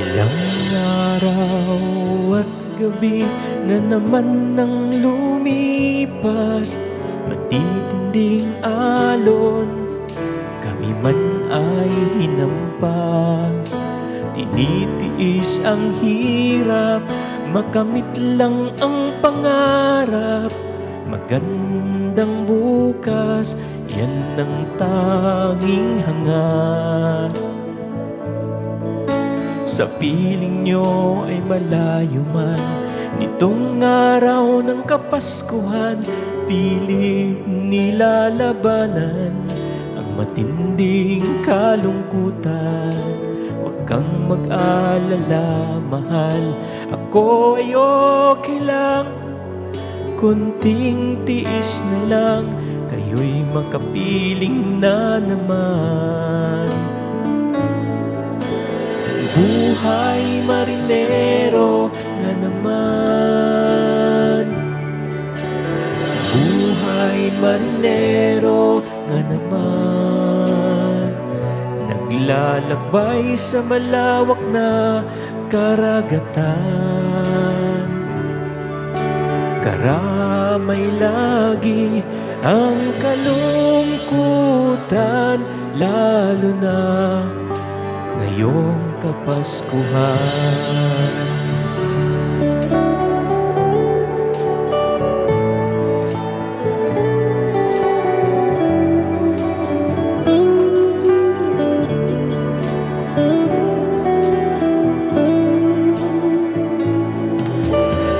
Ilang araw at gabi na naman nang lumipas, matitinding alon, kami man ay hinampas. Tinitiis ang hirap, makamit lang ang pangarap. Magandang bukas, yan ang tanging hangat. Sa piling nyo ay malayo man, nitong araw ng Kapaskuhan, pilit nilalabanan ang matinding kalungkutan. Huwag kang mag-alala, mahal, ako ay okay lang. Kunting tiis na lang, kayo'y makapiling na naman. Buhay marinero nga naman, buhay marinero nga naman, naglalakbay sa malawak na karagatan. Karamay lagi ang kalungkutan, lalo na ngayong Kapaskuhan.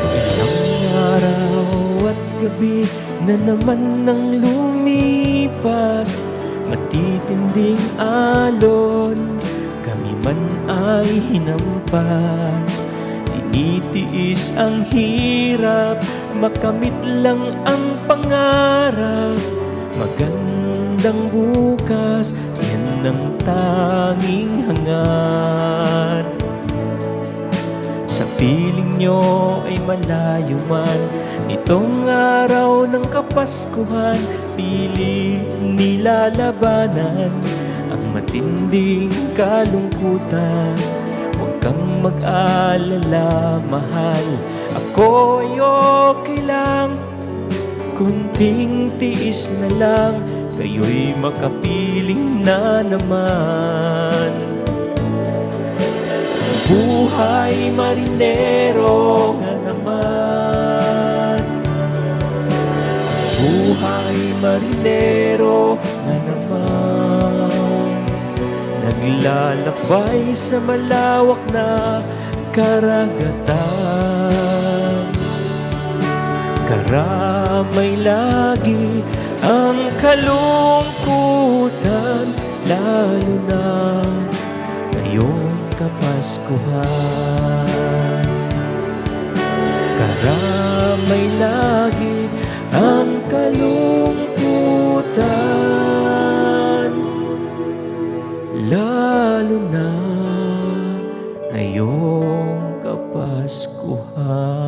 Ilang araw at gabi na naman nang lumipas, matitinding alon, kami man ay hinampas. Tinitiis ang hirap, makamit lang ang pangarap. Magandang bukas, yan ang tanging hangat. Sa piling nyo ay malayo man, nitong araw ng Kapaskuhan, pilit nilalabanan ang matinding kalungkutan. Huwag kang mag-alala, mahal, ako ay okay lang. Kunting tiis na lang, kayo'y makapiling na naman. Buhay marinero nga naman, buhay marinero nga naman, naglalakbay sa malawak na karagatan. Karamay lagi ang kalungkutan, lalo na ngayong Kapaskuhan. Karamay lagi ang kalungkutan, lalo na ngayong Kapaskuhan.